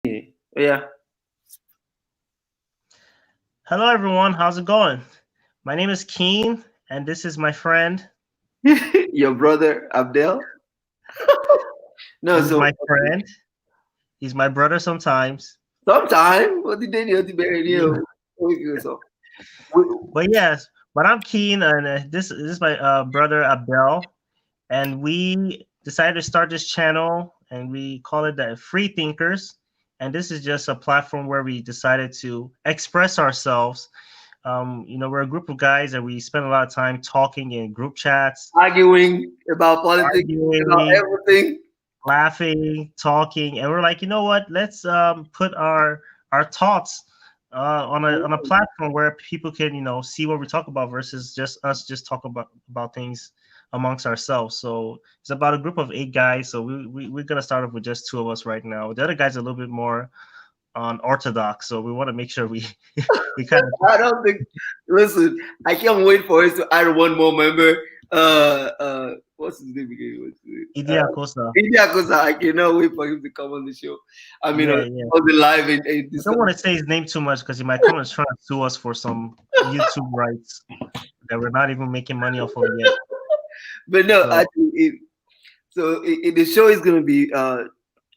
Yeah. Hello, everyone. How's it going? My name is Keen, and this is my friend. Your brother Abdel? No, He's so my friend. He's my brother sometimes. sometime what did they bury Yeah. you? So we, But yes, but I'm Keen, and this is my brother Abdel, and we decided to start this channel, and we call it the FreeThinkers. And this is just a platform where we decided to express ourselves. We're a group of guys, and we spend a lot of time talking in group chats, arguing about politics, about arguing, everything. laughing, talking, and we're like, you know what? Let's put our thoughts on a platform where people can see what we talk about versus just us just talk about things amongst ourselves. So it's about a group of 8 guys. So we're gonna start off with just 2 of us right now. The other guys are a little bit more unorthodox, so we want to make sure we we kind of I don't think. Listen, I can't wait for us to add one more member. What's his name again? What's his name? Idia Costa. India Kosa. I cannot wait for him to come on the show. I mean, Yeah, yeah. on the live and I discuss. don't want to say his name too much because he might come and try to sue us for some YouTube rights that we're not even making money off of yet. But no, So actually, the show is going to be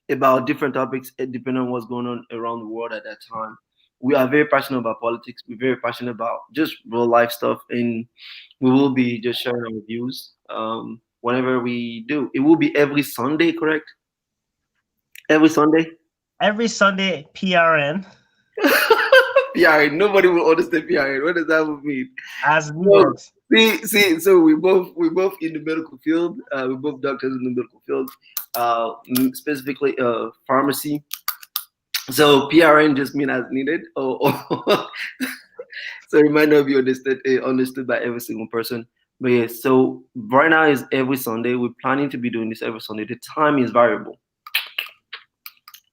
about different topics depending on what's going on around the world at that time. We are very passionate about politics. We're very passionate about just real life stuff, and we will be just sharing our views whenever we do. It will be every Sunday, correct? Every Sunday. every Sunday, PRN PRN. Nobody will understand PRN. What does that mean? as So needed. see. So we both in the medical field. We're both doctors in the medical field. Specifically, pharmacy. So PRN just mean as needed. So it might not be understood by every single person. But yeah, so right now is every Sunday. We're planning to be doing this every Sunday. The time is variable.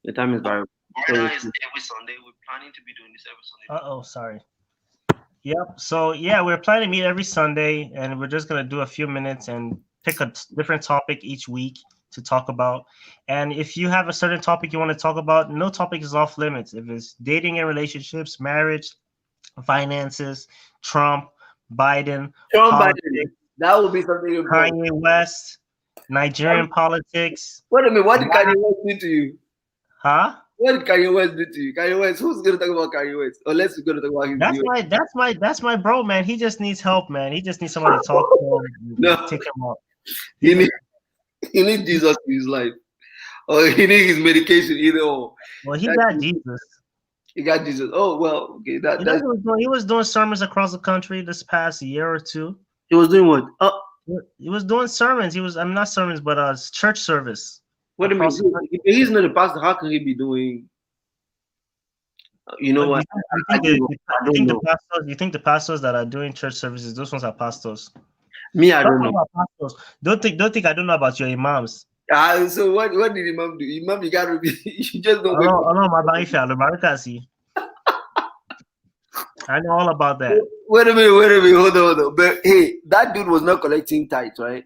The time is variable. Right now is every Sunday. We're planning to be doing this every Sunday. Uh oh, sorry. Yep. So yeah, we're planning to meet every Sunday, and we're just gonna do a few minutes and pick a different topic each week to talk about. And if you have a certain topic you want to talk about, no topic is off limits. If it's dating and relationships, marriage, finances, Trump, Biden, Trump Biden. politics, That will be something important. Kanye West, Nigerian politics, Wait a minute, what did rap, Kanye West do to you? huh? What did Kanye West do to you? Kanye West, who's gonna talk about Kanye West? Unless we're gonna talk about his That's view. my bro, man. He just needs help, man. He just needs somebody to talk to him and No, take him out. he need he need Jesus in his life. Or he need his medication, either or. Well, he That, got Jesus. he got Jesus. Oh well, okay, You know, that's he was doing sermons across the country this past year or two. he was doing what? Oh, He was doing sermons. I'm not sermons, but church service wait a minute. across the country. If he's not a pastor, how can he be doing? You know But what? I don't know. I you don't think the know. pastors, you think the pastors that are doing church services, those ones are pastors? Me, I don't Talking know. about pastors, don't think I don't know about your imams. So what did Imam do? Imam, you gotta be. You just don't wake up. Allah, Mabarika, I know all about that. Wait a minute. Hold on. But hey, that dude was not collecting tithes, right?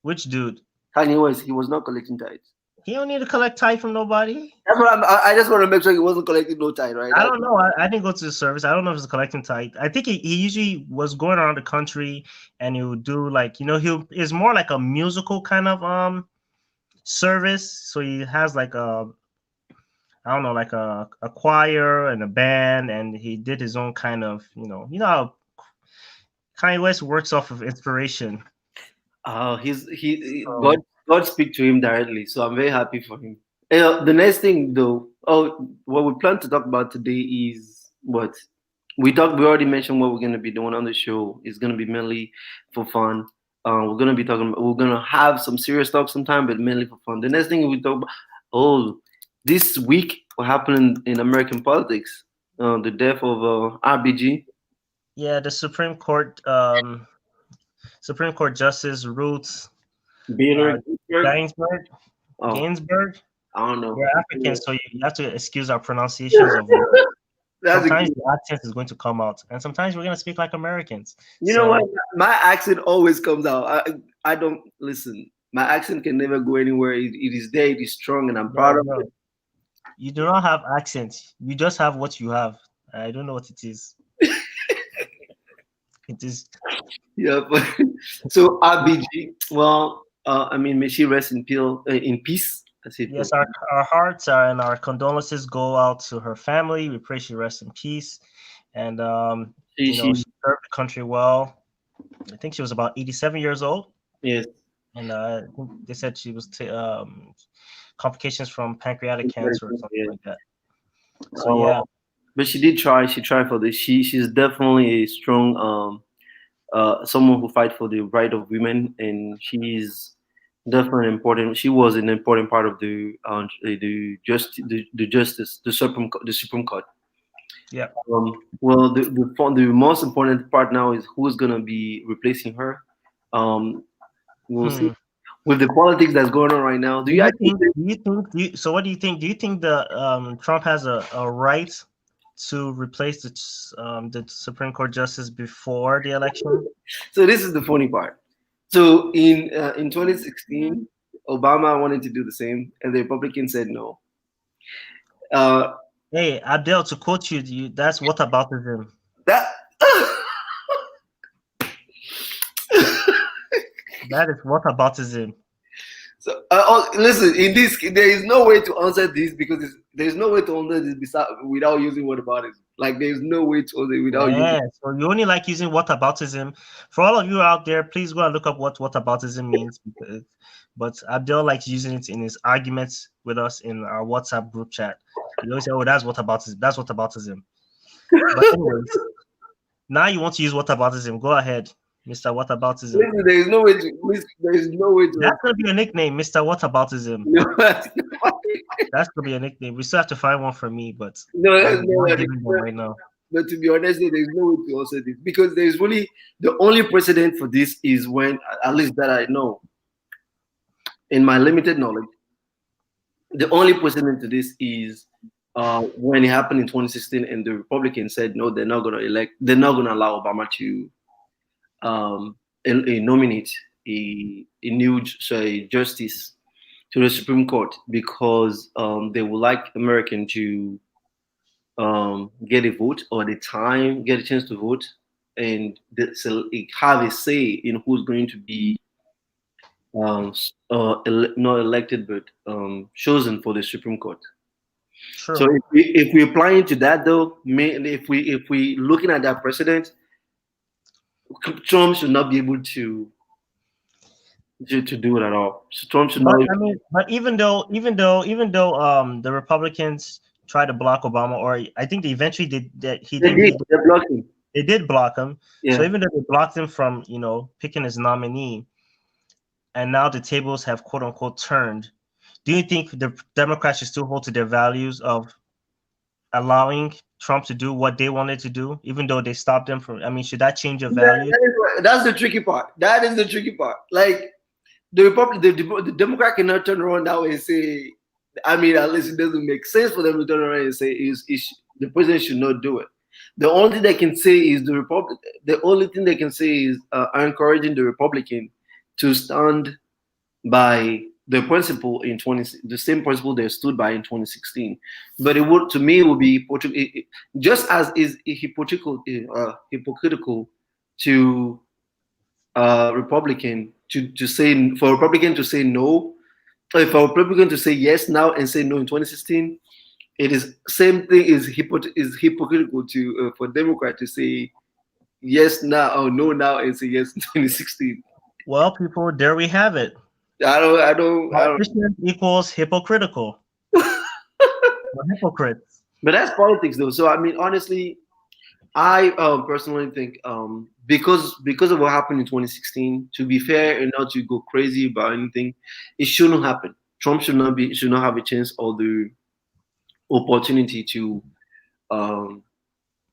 Which dude? Kanye West, he was not collecting tithes. He don't need to collect tithe from nobody. That's what I just want to make sure he wasn't collecting no tithe, right? I don't know. I didn't go to the service. I don't know if he's collecting tithe. I think he usually was going around the country and he would do like, he is more like a musical kind of service. So he has like I don't know, like a choir and a band, and he did his own kind of, how Kanye West works off of inspiration. So God speak to him directly, so I'm very happy for him. The next thing though, what we plan to talk about today is what we already mentioned what we're gonna be doing on the show. It's gonna be mainly for fun. We're gonna have some serious talk sometime, but mainly for fun. The next thing we talk about, this week what happened in American politics, the death of RBG. yeah, the Supreme Court Justice Ruth Bader Ginsberg. Oh, Ginsberg. I don't know. We're African, so you have to excuse our pronunciations of That's sometimes the accent is going to come out, and sometimes we're going to speak like Americans. You know what? My accent always comes out. I don't listen. My accent can never go anywhere. It is there. It is strong, and I'm proud of it. You do not have accent. You just have what you have. I don't know what it is. It is. Yeah, but so RBG. Well, I mean, may she rest in peace. I say Yes, our hearts are and our condolences go out to her family. We pray she rests in peace. And she, she she served the country well. I think she was about 87 years old. yes. And I think they said she was complications from pancreatic cancer or something Yes. like that. So Oh, yeah. but she did try. She tried for this. She's definitely a strong someone who fight for the right of women, and she's definitely important. She was an important part of the justice the Supreme Court. Yeah. Well, the most important part now is who's gonna be replacing her. Um, we'll see Hmm. with the politics that's going on right now. Do Do you you actually think? think? Do you think? So, what do you think? Do you think the Trump has a right to replace the Supreme Court justice before the election? So this is the funny part. So in 2016, Obama wanted to do the same, and the Republicans said no. Uh, Hey, Abdel, to quote you, that's whataboutism. that That is whataboutism. so listen. In this, there is no way to answer this because there's no way to answer this without using whataboutism. Like there's no way to answer it without using. Yeah, so you only like using whataboutism. For all of you out there, please go and look up what whataboutism means. But Abdel likes using it in his arguments with us in our WhatsApp group chat. He always say, "Oh, that's whataboutism. That's whataboutism." But anyways, now you want to use whataboutism. Go ahead, Mr. Whataboutism. Listen, there is no way to. Listen, there is no way to. That's gonna be a nickname, Mr. Whataboutism. That's gonna be a nickname. We still have to find one for me, but No, I'm that's no not way. giving them right now. But to be honest, there's no way to answer this because there's really the only precedent for this is when, at least that I know, in my limited knowledge, the only precedent to this is when it happened in 2016 and the Republicans said no, they're not going to allow Obama to nominate a new justice to the Supreme Court because they would like American to get a vote or get a chance to vote and have a say in who's going to be not elected but chosen for the Supreme Court. Sure. So if we apply into that though, if we looking at that precedent, Trump should not be able to do it at all. So Trump should But not. I mean, but even though the Republicans tried to block Obama, or I think they eventually did that. They blocked him. They did block him. So Yeah. even though they blocked him from picking his nominee, and now the tables have quote unquote turned, do you think the Democrats should still hold to their values of allowing Trump to do what they wanted to do, even though they stopped them from? I mean, should that change your value? That's the tricky part. That is the tricky part. Like the Democrat cannot turn around now and say, I mean, at least it doesn't make sense for them to turn around and say the president should not do it. The only thing they can say is The only thing they can say is encouraging the Republican to stand by the principle the same principle they stood by in 2016. But it would, to me, it would be just as is hypocritical to Republican to say for a Republican to say no, or for a Republican to say yes now and say no in 2016. It is same thing is hypocritical to for Democrat to say yes now or no now and say yes in 2016. Well, people, there we have it. I don't. Politician equals hypocritical. We're hypocrites. But that's politics, though. So I mean, honestly, I personally think because of what happened in 2016, to be fair and not to go crazy about anything, it shouldn't happen. Trump should not have a chance or the opportunity to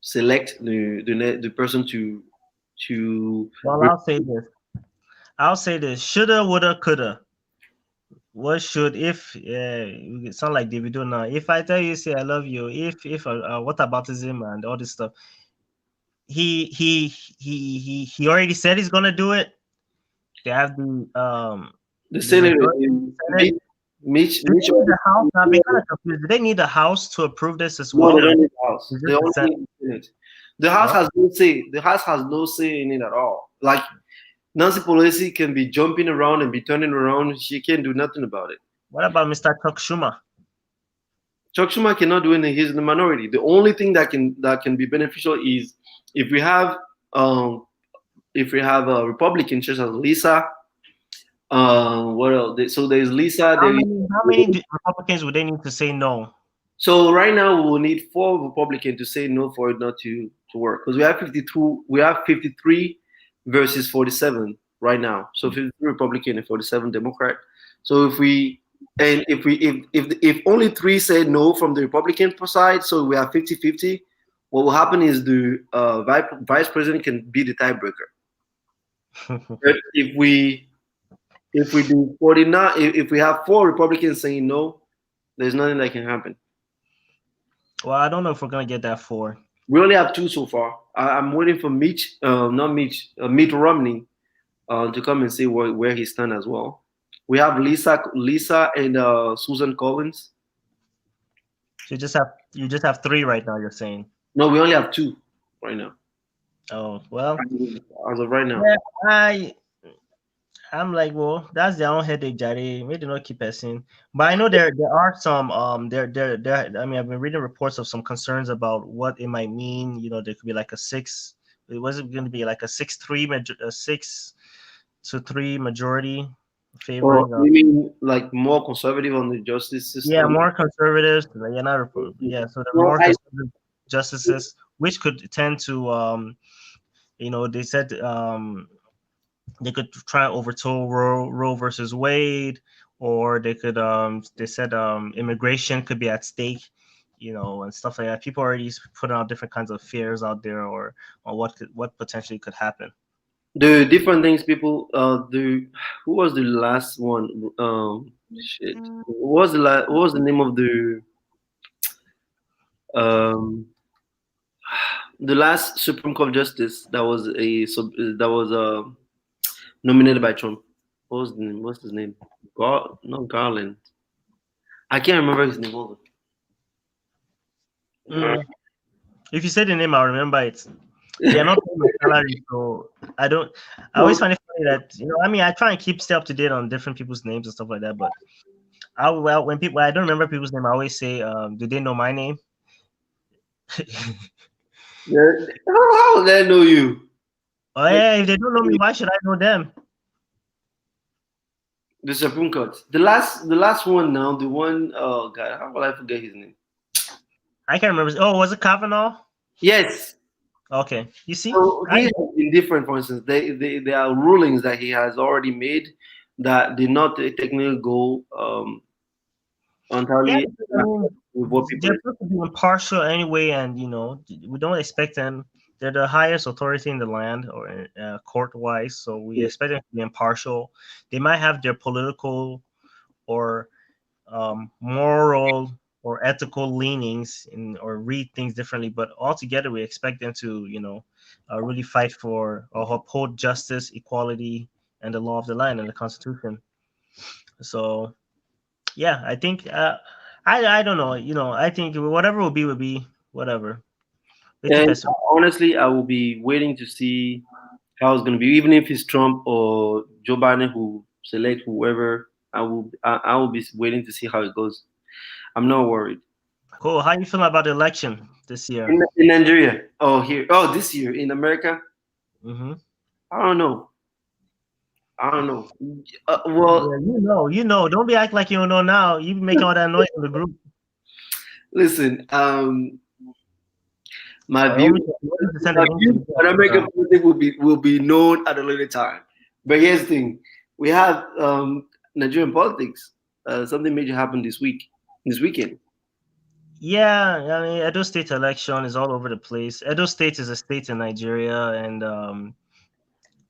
select the person to. Well, I'll say this. Shoulda, woulda, coulda. What should if you sound like Davido now? If I tell you, say I love you. If what aboutism and all this stuff. He already said he's gonna do it. They have The Senate. Do they need the House? I've been kind of confused. Do they need the House to approve this as No, they well, or don't need the House. is They this the only Senate? need the Senate. The House Well, has no say. The House has no say in it at all. Like Nancy Pelosi can be jumping around and be turning around. She can't do nothing about it. what about Mr. Chuck Schumer? Chuck Schumer cannot do anything. He's in the minority. The only thing that can be beneficial is if we have um a Republican such as Lisa. What else? So there's Lisa. How many Republicans would they need to say no? So right now we will need 4 Republicans to say no for it not to work because we have 52. We have 53 versus 47 right now. So 53 Republican and 47 Democrat. So if only 3 say no from the Republican side, so we have 50-50. What will happen is the vice president can be the tiebreaker. But if we do 49, if we have 4 Republicans saying no, there's nothing that can happen. Well, I don't know if we're gonna get that 4. We only have 2 so far. I'm waiting for Mitt Romney, to come and see where he stands as well. We have Lisa and Susan Collins. So you just have 3 right now. You're saying? No, we only have 2 right now. Oh well. As of right now. Yeah, I'm like, well, that's their own headache, Jare. Maybe not keep passing. But I know there are some there. I mean, I've been reading reports of some concerns about what it might mean. You know, there could be like a 6. It wasn't going to be like a 6-3 majority favoring. You mean like more conservative on the justice system? Yeah, more conservatives. Yeah, not yeah. So the more conservative justices, which could tend to they said they could try and overthrow Roe versus Wade, or they could they said immigration could be at stake, and stuff like that. People already putting out different kinds of fears out there, or what potentially could happen. The different things people who was the last one? Shit. What was the name of the last Supreme Court justice that was nominated by Trump? What's his name? Not Garland. I can't remember his name. Hold on. If you say the name, I'll remember it. They're not paying my salary, so I don't. I always find it funny that I mean, I try and stay up to date on different people's names and stuff like that. But when I don't remember people's name, I always say, "Do they know my name?" How will they know you? Oh yeah, if they don't know me, why should I know them? The Supreme Court. The last one now. The one. Oh God, how will I forget his name? I can't remember. Oh, was it Kavanaugh? Yes. Okay. You see, so he has been different. For instance, there are rulings that he has already made that did not technically go entirely with what people. They're supposed to be impartial anyway, and we don't expect them. They're the highest authority in the land, or court-wise, so we expect them to be impartial. They might have their political or moral or ethical leanings or read things differently, but altogether we expect them to really fight for or uphold justice, equality, and the law of the land and the Constitution. So yeah, I think I don't know, I think whatever will be whatever. And honestly, I will be waiting to see how it's going to be, even if it's Trump or Joe Biden who select whoever. I will be waiting to see how it goes. I'm not worried. Cool. How you feeling about the election this year? In Nigeria? This year in America? Mm-hmm. I don't know. Well, yeah, don't be acting like you don't know now. You be making all that noise in the group. Listen, my view on American politics will be known at a later time. But here's the thing: we have Nigerian politics. Something major happened this weekend. Yeah, I mean, Edo State election is all over the place. Edo State is a state in Nigeria, and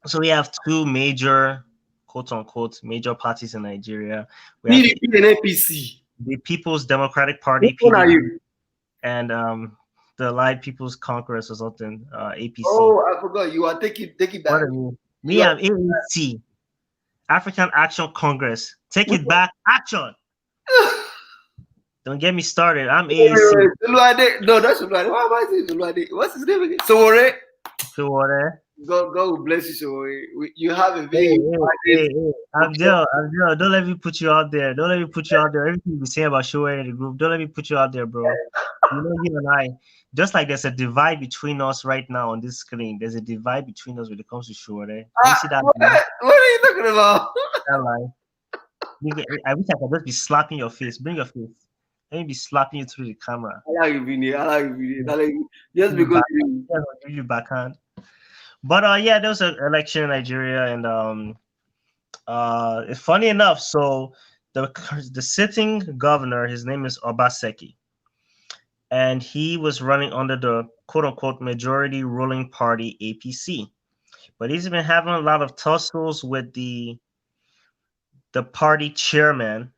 so we have 2 major, quote unquote, major parties in Nigeria. We have PDP and APC. The People's Democratic Party, PDP, are you? And the Allied People's Congress or something, APC. Oh, I forgot. You are taking back. We have AAC, African Action Congress. Take it back, action. Don't get me started. I'm Wait, wait, AAC. wait. Oluwade. No, that's Oluwade. Why am I saying Oluwade? What's his name again? Sowore. So what? God will bless you, Sowore. You have a Hey, very hey. Abdel, don't let me put you out there. Don't let me put you out there. Everything you say about show in the group, don't let me put you out there, bro. You know, you and I, just like there's a divide between us right now on this screen, there's a divide between us when it comes to show. Do you see that line? What are you talking about? That line? I wish I could just be slapping your face. Bring your face. Let me be slapping you through the camera. I like you, Vinny. I like you, Vinny. I like you. Just Give you because back, give you backhand. But yeah, there was an election in Nigeria, and funny enough, so the sitting governor, his name is Obaseki, and he was running under the quote unquote majority ruling party APC. But he's been having a lot of tussles with the party chairman,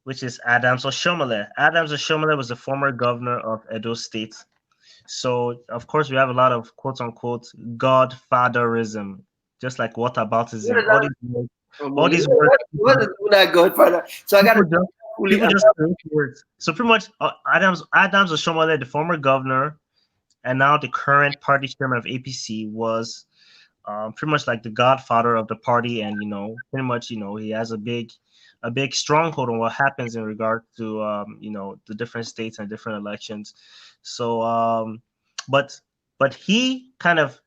which is Adams Oshomole. Adams Oshomole was the former governor of Edo State. So of course we have a lot of quote unquote godfatherism, just like whataboutism. All these words. what is that Godfather? So I got to People just create words. So pretty much, Adams Oshomole, the former governor, and now the current party chairman of APC, was pretty much like the godfather of the party, and pretty much he has a big stronghold on what happens in regard to the different states and different elections. So, but he kind of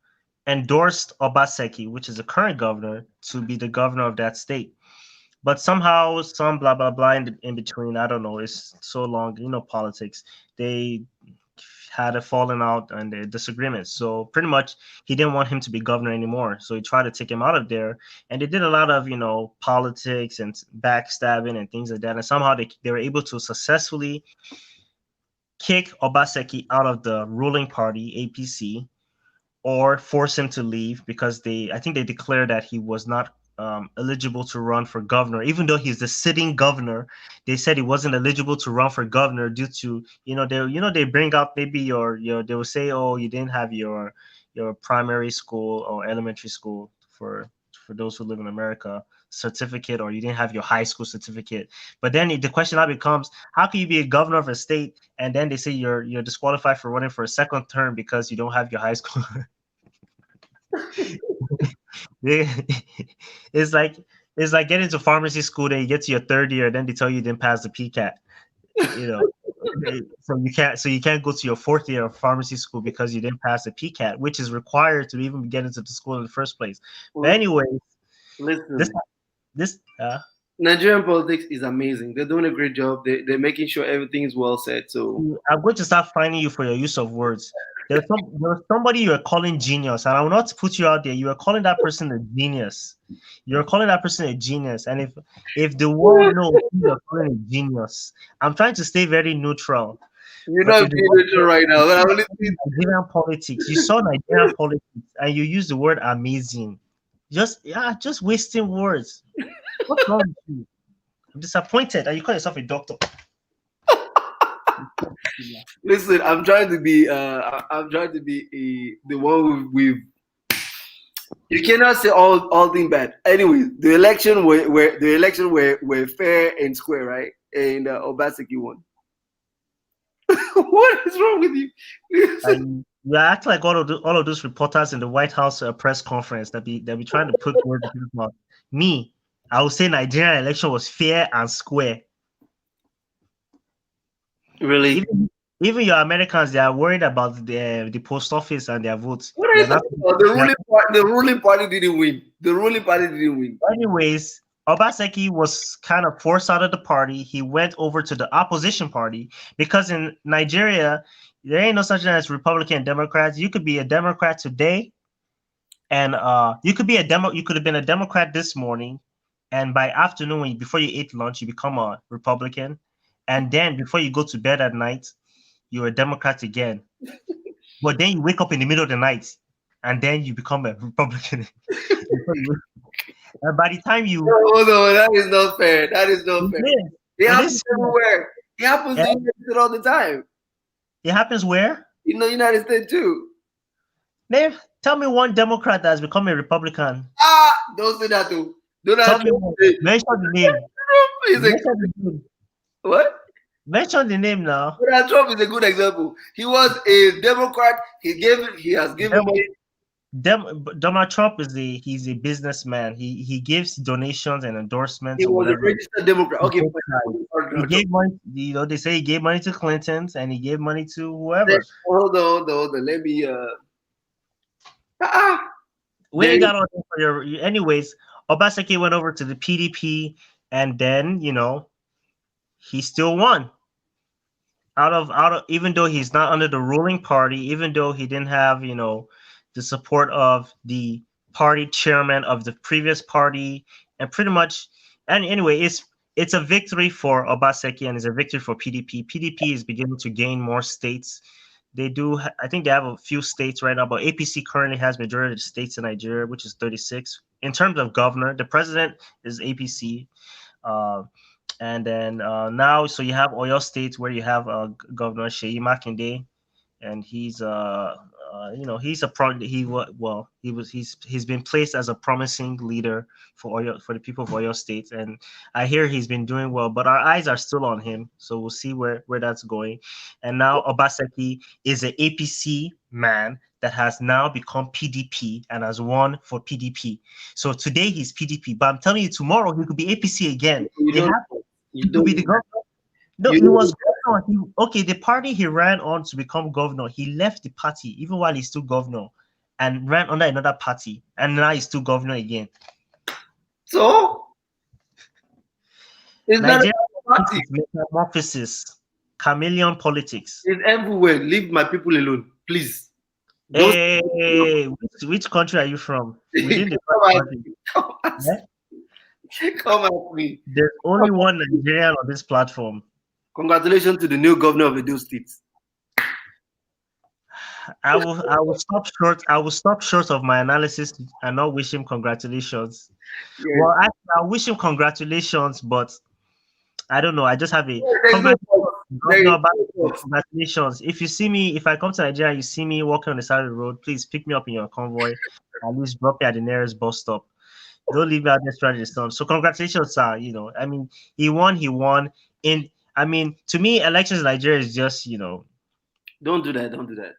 endorsed Obaseki, which is the current governor, to be the governor of that state. But somehow, some blah blah blah in between. I don't know. It's so long, politics. They had a falling out and a disagreement. So pretty much, he didn't want him to be governor anymore. So he tried to take him out of there, and they did a lot of politics and backstabbing and things like that. And somehow they were able to successfully kick Obaseki out of the ruling party APC, or force him to leave, because I think they declared that he was not eligible to run for governor, even though he's the sitting governor. They said he wasn't eligible to run for governor due to they bring up maybe your they will say, oh, you didn't have your primary school or elementary school for those who live in America certificate, or you didn't have your high school certificate. But then the question now becomes, how can you be a governor of a state and then they say you're disqualified for running for a second term because you don't have your high school? It's like getting to pharmacy school, then you get to your third year, then they tell you didn't pass the PCAT. So you can't go to your fourth year of pharmacy school because you didn't pass the PCAT, which is required to even get into the school in the first place. But anyway, listen, this Nigerian politics is amazing. They're doing a great job. They're making sure everything is well set. So I'm going to start finding you for your use of words. There's somebody you are calling genius, and I will not put you out there. You are calling that person a genius. You're calling that person a genius, and if the world knows you're calling a genius, I'm trying to stay very neutral. you're not being neutral right now. But I'm listening. Nigerian politics. You saw Nigerian politics, and you use the word amazing. Just wasting words. What's wrong with you? I'm disappointed, and you call yourself a doctor. Listen, I'm trying to be the one with. You cannot say all things bad. Anyway, the election were fair and square, right? And Obaseki won. What is wrong with you? You act like all of those reporters in the White House press conference that be trying to put words in people's mouth. Me, I would say Nigerian election was fair and square. Really? Even your Americans, they are worried about the post office and their votes. What are you talking about? The ruling party didn't win. The ruling party didn't win. Anyways, Obaseki was kind of forced out of the party. He went over to the opposition party because in Nigeria, there ain't no such thing as Republican and Democrats. You could be a Democrat today, and you could have been a Democrat this morning, and by afternoon, before you ate lunch, you become a Republican, and then before you go to bed at night, you're a Democrat again. But then you wake up in the middle of the night, and then you become a Republican. And by the time you... No, that is not fair. That is not fair. It happens everywhere. It happens in the United States all the time. It happens where? In the United States too. Name, tell me one Democrat that has become a Republican. Don't say that too. Mention the name. Trump is a Mention the name. what? Mention the name now. Donald Trump is a good example. He was a Democrat. He has given money. Donald Trump is he's a businessman. He gives donations and endorsements He or was a whatever. registered Democrat. To Okay, both fine. sides. He gave money. They say he gave money to Clintons and he gave money to whoever. Hold on. Let me. We There ain't is- got all that for your. Anyways, Obaseki went over to the PDP, and then he still won. Out of even though he's not under the ruling party, even though he didn't have the support of the party chairman of the previous party, and pretty much, and anyway, it's a victory for Obaseki and it's a victory for PDP. PDP is beginning to gain more states. I think they have a few states right now, but APC currently has majority of the states in Nigeria, which is 36. In terms of governor, the president is APC. And then now, so you have Oyo State where you have Governor Sheyi Makinde, and he's he's been placed as a promising leader for the people of Oyo State, and I hear he's been doing well, but our eyes are still on him, so we'll see where that's going. And now Obaseki is an APC man that has now become PDP and has won for PDP. So today he's PDP, but I'm telling you, tomorrow he could be APC again. He could be the governor. No, he was governor. The party he ran on to become governor, he left the party even while he's still governor and ran under another party, and now he's still governor again. So it's Nigeria not a party. Metamorphosis, chameleon politics. It's everywhere. Leave my people alone, please. Hey, which country are you from? Within the country. Come at me. There's only one Nigerian on this platform. Congratulations to the new governor of Edo State. I will stop short. I will stop short of my analysis and not wish him congratulations. Yes. Well, I wish him congratulations, but I don't know. I just have a congratulations. If you see me, if I come to Nigeria, you see me walking on the side of the road, please pick me up in your convoy. At least drop me at the nearest bus stop. Don't leave me out there stranded in the sun. So congratulations, sir. I mean, he won. I mean, to me, elections in Nigeria is just, Don't do that. Don't do that.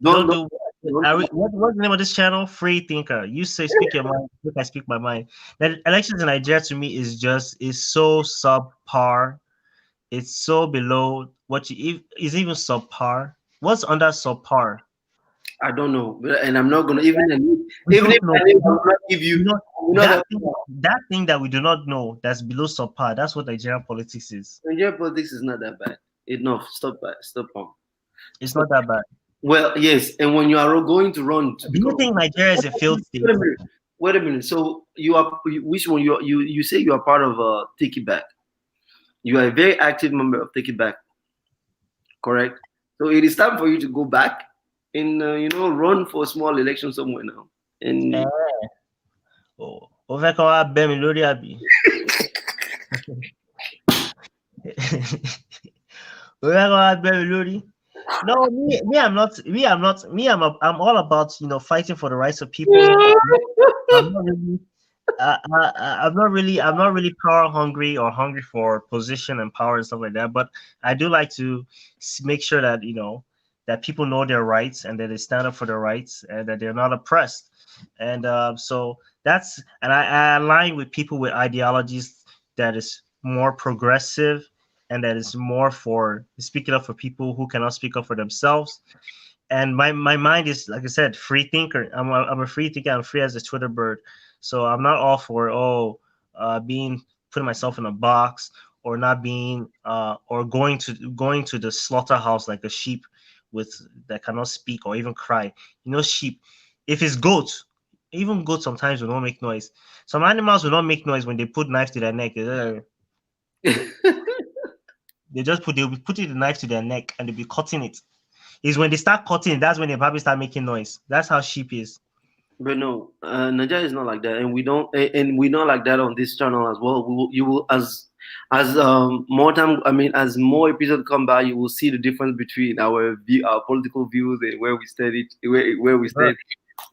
What's the name of this channel? Freethinker. You say speak your mind. I speak my mind. That elections in Nigeria to me is so subpar. It's so below what is even subpar. What's under subpar? I don't know, and I'm not gonna even if I will not give you that thing that we do not know that's below subpar. That's what Nigerian politics is. Nigerian politics is not that bad. Enough. Stop. It's not that bad. Well, yes, and when you are going to run, do you think Nigeria is a failed state? Wait a minute. So which one you say you are part of Take It Back? You are a very active member of Take It Back, correct? So it is time for you to go back and run for a small election somewhere now. And no, I'm all about fighting for the rights of people. I'm not really power hungry or hungry for position and power and stuff like that, but I do like to make sure that that people know their rights and that they stand up for their rights and that they're not oppressed. And so that's, and I align with people with ideologies that is more progressive and that is more for speaking up for people who cannot speak up for themselves. And my mind is, like I said, free thinker. I'm a free thinker. I'm free as a Twitter bird. So I'm not all for putting myself in a box or not being or going to the slaughterhouse like a sheep that cannot speak or even cry. Sheep, if it's goats, even goats sometimes will not make noise. Some animals will not make noise when they put knife to their neck. They will put the knife to their neck and they'll be cutting it. It's when they start cutting, that's when they probably start making noise. That's how sheep is. But no, Nigeria is not like that, and we're not like that on this channel as well. You will as more time. I mean, as more episodes come by, you will see the difference between our political views and where we stand. Where we stand.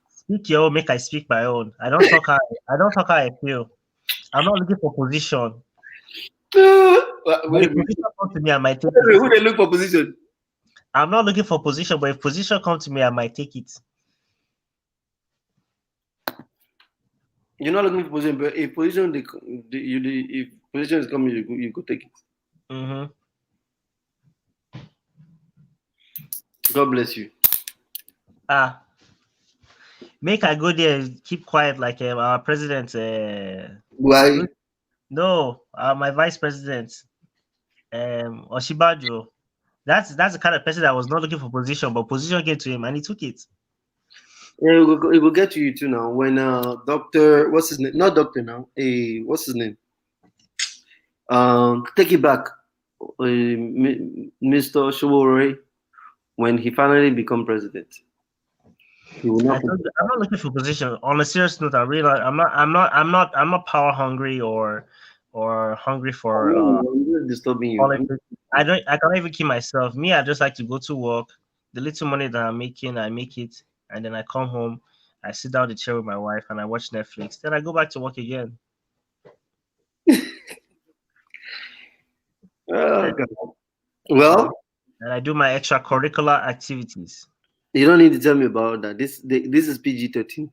Speak your own, make I speak my own. I don't talk how I feel. I'm not looking for position. But Wait if a minute. position comes to me, I might take Wait, it. who they look for position? I'm not looking for position, but if position comes to me, I might take it. You're not looking for position, but if position if position is coming, you go take it. Mm-hmm. God bless you. Make I go there, keep quiet like our president. Why? No, my vice president, Oshibajo. That's the kind of person that was not looking for position, but position came to him and he took it. Yeah, it will get to you too now. When Doctor, what's his name? Not Doctor now. What's his name? Take it back. Mr. Showore, when he finally become president, he will not. I'm not looking for position. On a serious note, I realize I'm not power hungry or hungry for I'm just disturbing you. politics. I can't even keep myself. Me, I just like to go to work. The little money that I'm making, I make it, and then I come home. I sit down in the chair with my wife and I watch Netflix. Then I go back to work again. God. Well, And I do my extracurricular activities. you don't need to tell me about that. This is PG-13.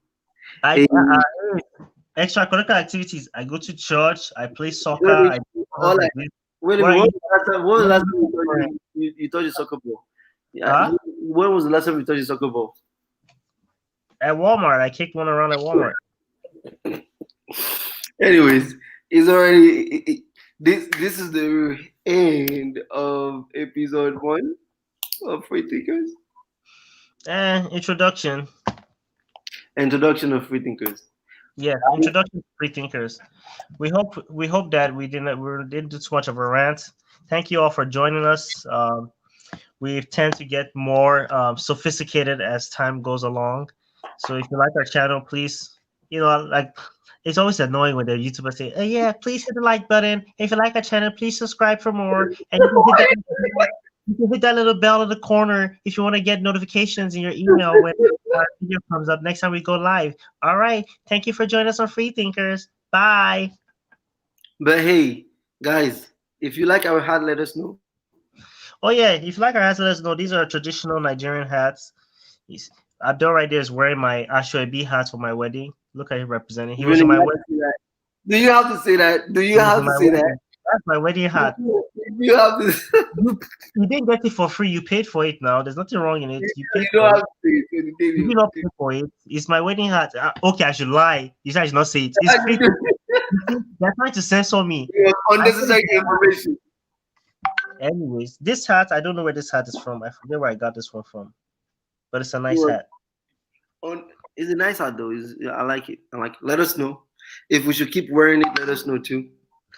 Extracurricular activities. I go to church. I play You soccer. don't need- I do all stuff like I- this. Wait a What minute. are When was the last time you touched a soccer ball? Yeah. Huh? When was the last time you touched a soccer ball? At Walmart, I kicked one around at Walmart. Anyways, it's already this is the end of episode 1 of FreeThinkers. Introduction. Introduction of FreeThinkers. Yeah, introduction to FreeThinkers. We hope that we didn't do too much of a rant. Thank you all for joining us. We tend to get more sophisticated as time goes along. So if you like our channel, please, like it's always annoying when the YouTubers say, "Oh yeah, please hit the like button. If you like our channel, please subscribe for more." And you can hit that little bell in the corner if you want to get notifications in your email when our video comes up next time we go live. All right. Thank you for joining us on FreeThinkers. Bye. But hey, guys, if you like our hat, let us know. Oh yeah, if you like our hats, let us know. These are traditional Nigerian hats. Abdul right there is wearing my Ashwebi hat for my wedding. Look at him representing. He was in my wedding. Do you have to say that? Do you have to say that? That's my wedding hat. You have to. You didn't get it for free. You paid for it now. There's nothing wrong in it. You paid You don't for have it. to say it. You did not pay for it. It's my wedding hat. Okay, I should lie. You said I should not say it. It's free. They're trying to censor me. Unnecessary information. Anyways, this hat, I don't know where this hat is from. I forget where I got this one from. But it's a nice hat. It's a nice hat though. I like it. Let us know if we should keep wearing it. Let us know too.